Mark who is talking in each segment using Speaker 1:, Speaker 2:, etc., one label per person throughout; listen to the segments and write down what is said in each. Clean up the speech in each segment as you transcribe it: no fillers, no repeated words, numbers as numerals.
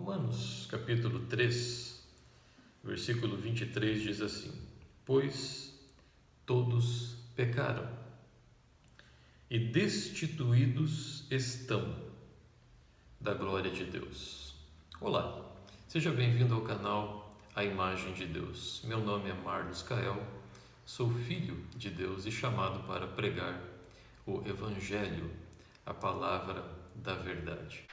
Speaker 1: Romanos capítulo 3, versículo 23 diz assim: Pois todos pecaram e destituídos estão da glória de Deus. Olá, seja bem-vindo ao canal A Imagem de Deus. Meu nome é Marlos Cael, sou filho de Deus e chamado para pregar o Evangelho, a palavra da verdade.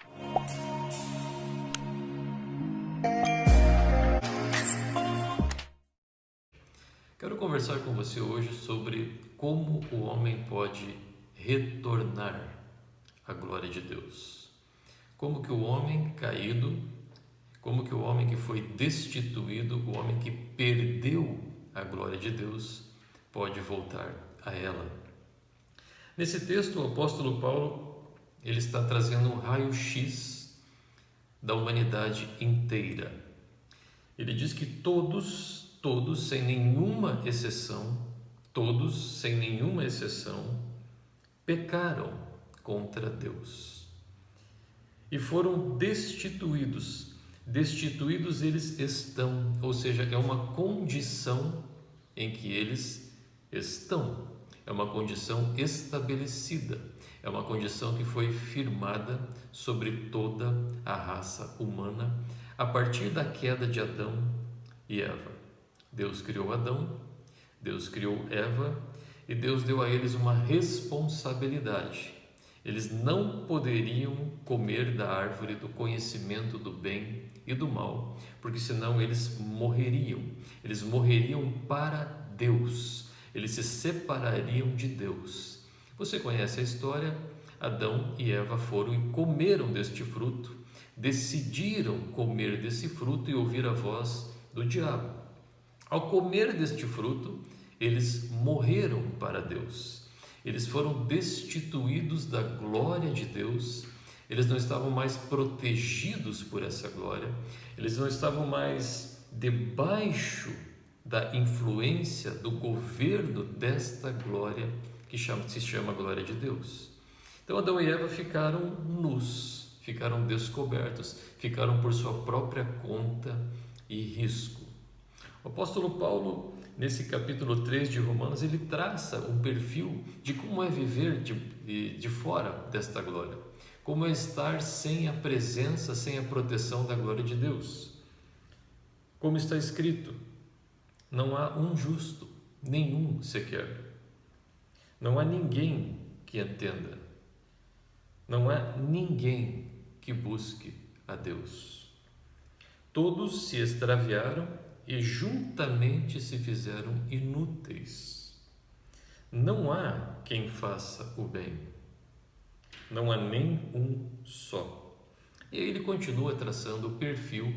Speaker 1: Quero conversar com você hoje sobre como o homem pode retornar à glória de Deus. Como que o homem caído, como que o homem que foi destituído, o homem que perdeu a glória de Deus, pode voltar a ela. Nesse texto, o apóstolo Paulo, ele está trazendo um raio-x da humanidade inteira. Ele diz que todos sem nenhuma exceção, pecaram contra Deus e foram destituídos. Destituídos eles estão, ou seja, é uma condição em que eles estão, é uma condição estabelecida, é uma condição que foi firmada sobre toda a raça humana a partir da queda de Adão e Eva. Deus criou Adão, Deus criou Eva e Deus deu a eles uma responsabilidade. Eles não poderiam comer da árvore do conhecimento do bem e do mal, porque senão eles morreriam. Eles morreriam para Deus, eles se separariam de Deus. Você conhece a história? Adão e Eva foram e comeram deste fruto, decidiram comer desse fruto e ouvir a voz do diabo. Ao comer deste fruto, eles morreram para Deus. Eles foram destituídos da glória de Deus. Eles não estavam mais protegidos por essa glória. Eles não estavam mais debaixo da influência do governo desta glória que se chama glória de Deus. Então Adão e Eva ficaram nus, ficaram descobertos, ficaram por sua própria conta e risco. O apóstolo Paulo, nesse capítulo 3 de Romanos, ele traça um perfil de como é viver de fora desta glória, como é estar sem a presença, sem a proteção da glória de Deus. Como está escrito, não há um justo, nenhum sequer. Não há ninguém que entenda. Não há ninguém que busque a Deus. Todos se extraviaram e juntamente se fizeram inúteis. Não há quem faça o bem. Não há nem um só. E aí ele continua traçando o perfil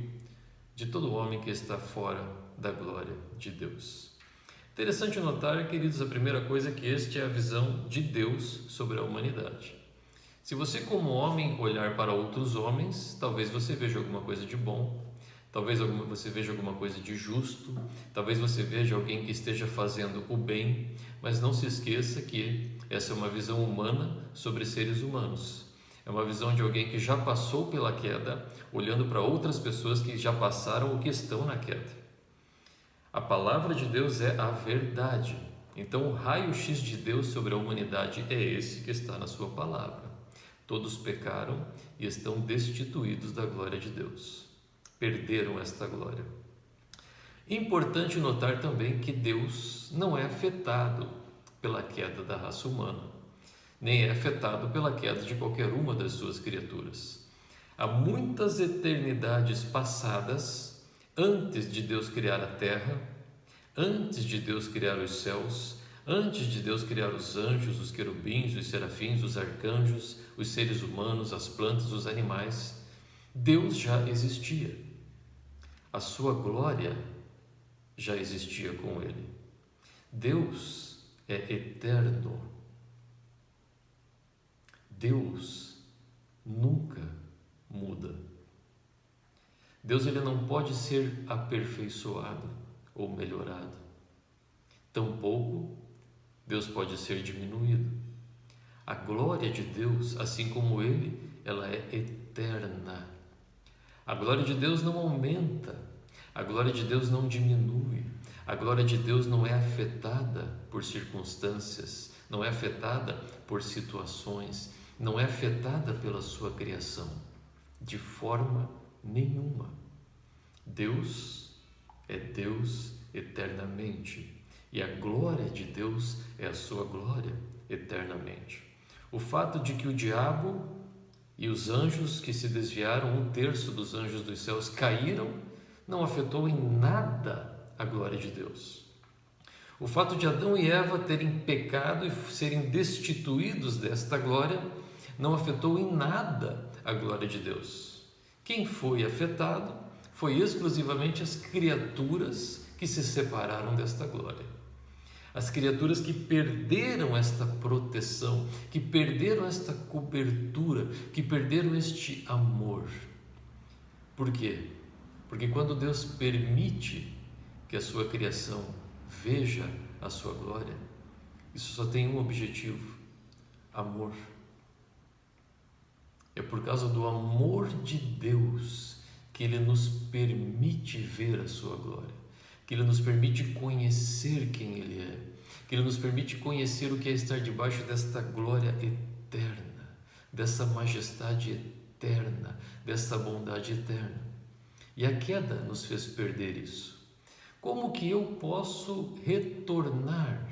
Speaker 1: de todo homem que está fora da glória de Deus. Interessante notar, queridos, a primeira coisa é que esta é a visão de Deus sobre a humanidade. Se você, como homem, olhar para outros homens, talvez você veja alguma coisa de bom, talvez você veja alguma coisa de justo, talvez você veja alguém que esteja fazendo o bem, mas não se esqueça que essa é uma visão humana sobre seres humanos. É uma visão de alguém que já passou pela queda, olhando para outras pessoas que já passaram ou que estão na queda. A palavra de Deus é a verdade. Então, o raio-x de Deus sobre a humanidade é esse que está na sua palavra. Todos pecaram e estão destituídos da glória de Deus. Perderam esta glória. Importante notar também que Deus não é afetado pela queda da raça humana, nem é afetado pela queda de qualquer uma das suas criaturas. Há muitas eternidades passadas, antes de Deus criar a terra, antes de Deus criar os céus, antes de Deus criar os anjos, os querubins, os serafins, os arcanjos, os seres humanos, as plantas, os animais, Deus já existia. A sua glória já existia com ele. Deus é eterno. Deus nunca muda. Deus ele não pode ser aperfeiçoado ou melhorado. Tampouco Deus pode ser diminuído. A glória de Deus, assim como ele, ela é eterna. A glória de Deus não aumenta, a glória de Deus não diminui, a glória de Deus não é afetada por circunstâncias, não é afetada por situações, não é afetada pela sua criação, de forma nenhuma. Deus é Deus eternamente, e a glória de Deus é a sua glória eternamente. O fato de que o diabo e os anjos que se desviaram, 1/3 dos anjos dos céus caíram, não afetou em nada a glória de Deus. O fato de Adão e Eva terem pecado e serem destituídos desta glória não afetou em nada a glória de Deus. Quem foi afetado foi exclusivamente as criaturas que se separaram desta glória. As criaturas que perderam esta proteção, que perderam esta cobertura, que perderam este amor. Por quê? Porque quando Deus permite que a sua criação veja a sua glória, isso só tem um objetivo: amor. É por causa do amor de Deus que Ele nos permite ver a sua glória, que Ele nos permite conhecer quem Ele é, que Ele nos permite conhecer o que é estar debaixo desta glória eterna, dessa majestade eterna, dessa bondade eterna. E a queda nos fez perder isso. Como que eu posso retornar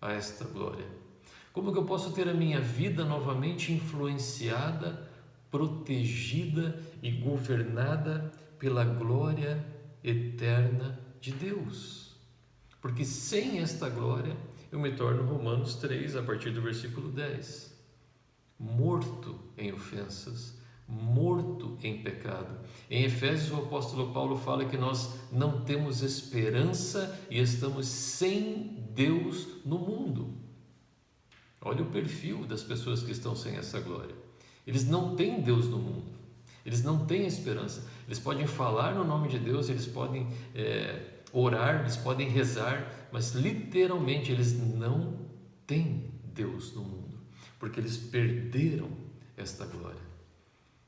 Speaker 1: a esta glória? Como que eu posso ter a minha vida novamente influenciada, protegida e governada pela glória eterna de Deus? Porque sem esta glória eu me torno, Romanos 3, a partir do versículo 10, morto em ofensas, morto em pecado. Em Efésios, o apóstolo Paulo fala que nós não temos esperança e estamos sem Deus no mundo. Olha o perfil das pessoas que estão sem essa glória. Eles não têm Deus no mundo, eles não têm esperança. Eles podem falar no nome de Deus, eles podem orar, eles podem rezar, mas literalmente eles não têm Deus no mundo, porque eles perderam esta glória.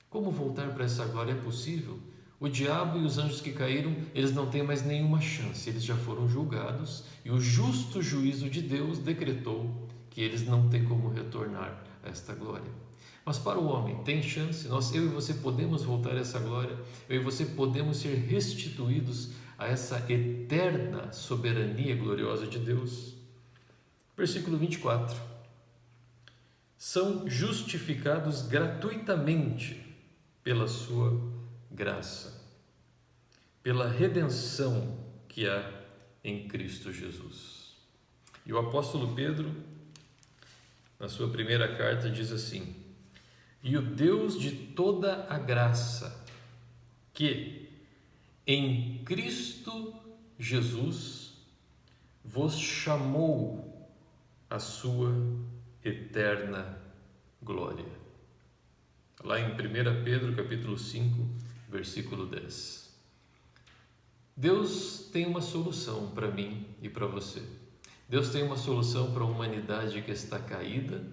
Speaker 1: Como voltar para essa glória é possível? O diabo e os anjos que caíram, eles não têm mais nenhuma chance, eles já foram julgados e o justo juízo de Deus decretou que eles não têm como retornar a esta glória. Mas para o homem tem chance, eu e você podemos voltar a essa glória, eu e você podemos ser restituídos a essa eterna soberania gloriosa de Deus. Versículo 24: são justificados gratuitamente pela sua graça, pela redenção que há em Cristo Jesus. E o apóstolo Pedro, na sua primeira carta, diz assim: e o Deus de toda a graça, que em Cristo Jesus vos chamou à sua eterna glória. Lá em 1 Pedro, capítulo 5, versículo 10. Deus tem uma solução para mim e para você. Deus tem uma solução para a humanidade que está caída,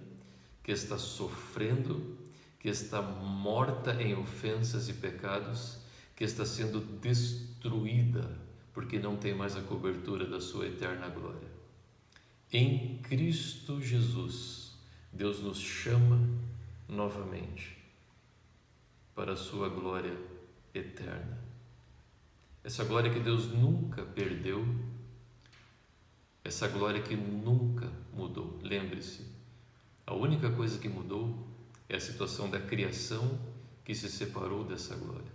Speaker 1: que está sofrendo, que está morta em ofensas e pecados, que está sendo destruída porque não tem mais a cobertura da sua eterna glória. Em Cristo Jesus, Deus nos chama novamente para a sua glória eterna. Essa glória que Deus nunca perdeu, essa glória que nunca mudou. Lembre-se, a única coisa que mudou é a situação da criação que se separou dessa glória.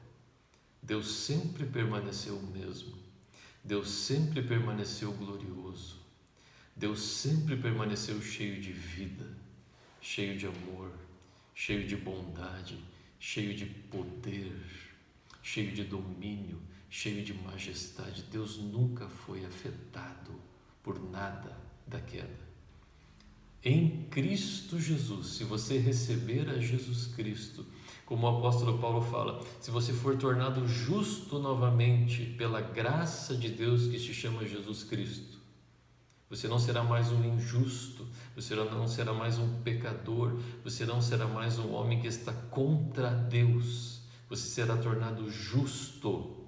Speaker 1: Deus sempre permaneceu o mesmo. Deus sempre permaneceu glorioso. Deus sempre permaneceu cheio de vida, cheio de amor, cheio de bondade, cheio de poder, cheio de domínio, cheio de majestade. Deus nunca foi afetado por nada da queda. Em Cristo Jesus, se você receber a Jesus Cristo, como o apóstolo Paulo fala, se você for tornado justo novamente pela graça de Deus que se chama Jesus Cristo, você não será mais um injusto, você não será mais um pecador, você não será mais um homem que está contra Deus. você será tornado justo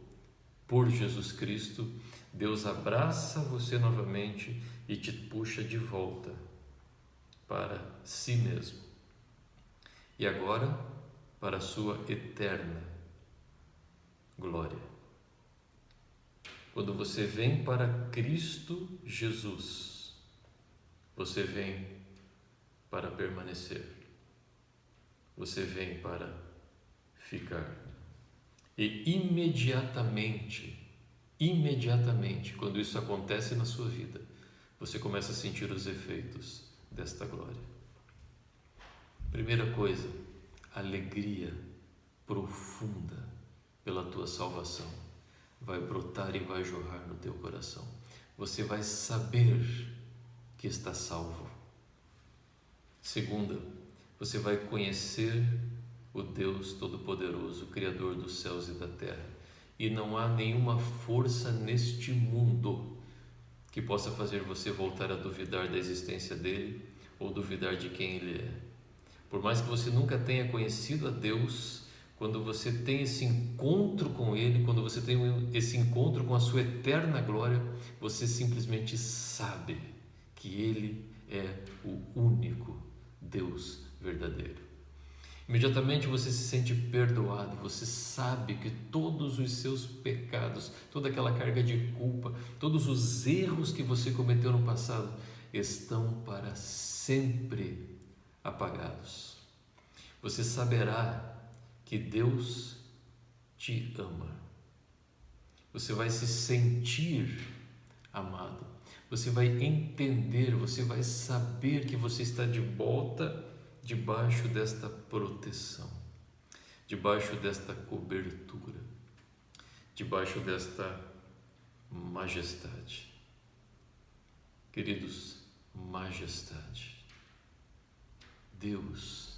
Speaker 1: por Jesus Cristo. Deus abraça você novamente e te puxa de volta para si mesmo. E agora, para a sua eterna glória. Quando você vem para Cristo Jesus, você vem para permanecer. Você vem para ficar. E imediatamente, quando isso acontece na sua vida, você começa a sentir os efeitos desta glória. Primeira coisa, alegria profunda pela tua salvação vai brotar e vai jorrar no teu coração. Você vai saber que está salvo. Segunda, você vai conhecer o Deus Todo-Poderoso, Criador dos céus e da terra. E não há nenhuma força neste mundo que possa fazer você voltar a duvidar da existência dele ou duvidar de quem ele é. Por mais que você nunca tenha conhecido a Deus, quando você tem esse encontro com ele, quando você tem esse encontro com a sua eterna glória, você simplesmente sabe que ele é o único Deus verdadeiro. Imediatamente você se sente perdoado, você sabe que todos os seus pecados, toda aquela carga de culpa, todos os erros que você cometeu no passado estão para sempre apagados. Você saberá que Deus te ama. Você vai se sentir amado. Você vai entender, você vai saber que você está de volta debaixo desta proteção, debaixo desta cobertura, debaixo desta majestade. Queridos, majestade. Deus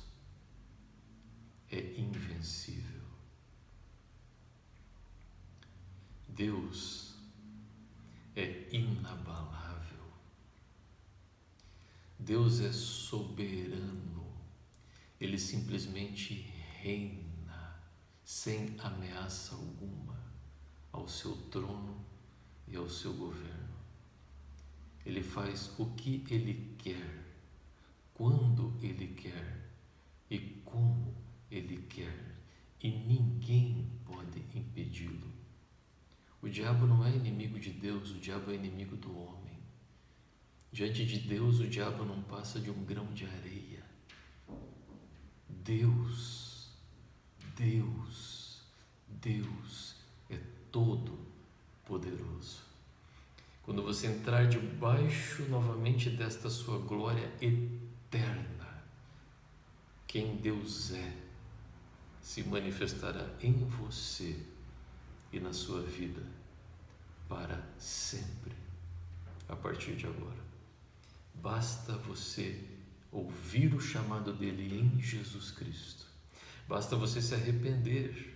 Speaker 1: é invencível. Deus é inabalável. Deus é soberano. Ele simplesmente reina sem ameaça alguma ao seu trono e ao seu governo. Ele faz o que ele quer, quando ele quer e como ele quer, e ninguém pode impedi-lo. O diabo não é inimigo de Deus, o diabo é inimigo do homem. Diante de Deus, o diabo não passa de um grão de areia. Deus é todo poderoso. Quando você entrar debaixo novamente desta sua glória eterna, quem Deus é se manifestará em você e na sua vida para sempre, a partir de agora. Basta você ouvir o chamado dele em Jesus Cristo. Basta você se arrepender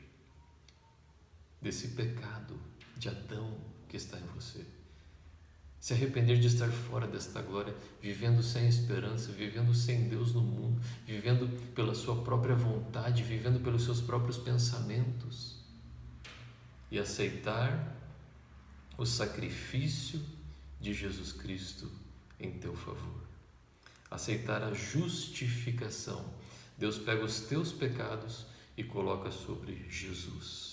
Speaker 1: desse pecado de Adão que está em você. Se arrepender de estar fora desta glória, vivendo sem esperança, vivendo sem Deus no mundo, vivendo pela sua própria vontade, vivendo pelos seus próprios pensamentos, e aceitar o sacrifício de Jesus Cristo em teu favor. Aceitar a justificação. Deus pega os teus pecados e coloca sobre Jesus.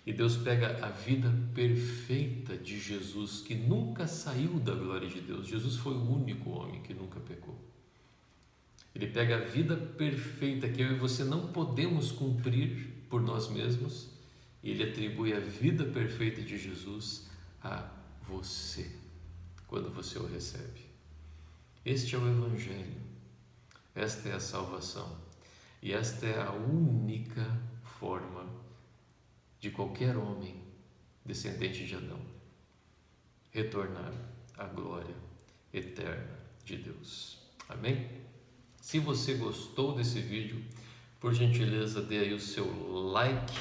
Speaker 1: E Deus pega a vida perfeita de Jesus, que nunca saiu da glória de Deus. Jesus foi o único homem que nunca pecou. Ele pega a vida perfeita que eu e você não podemos cumprir por nós mesmos, e ele atribui a vida perfeita de Jesus a você, quando você o recebe. Este é o Evangelho, esta é a salvação, e esta é a única forma de qualquer homem descendente de Adão retornar à glória eterna de Deus. Amém? Se você gostou desse vídeo, por gentileza dê aí o seu like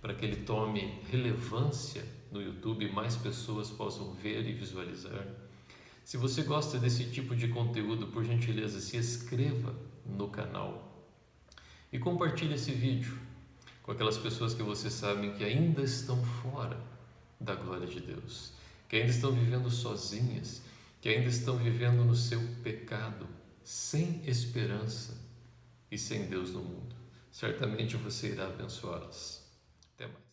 Speaker 1: para que ele tome relevância no YouTube e mais pessoas possam ver e visualizar. Se você gosta desse tipo de conteúdo, por gentileza, se inscreva no canal e compartilhe esse vídeo. com aquelas pessoas que você sabe que ainda estão fora da glória de Deus, que ainda estão vivendo sozinhas, que ainda estão vivendo no seu pecado, sem esperança e sem Deus no mundo. Certamente você irá abençoá-las. Até mais.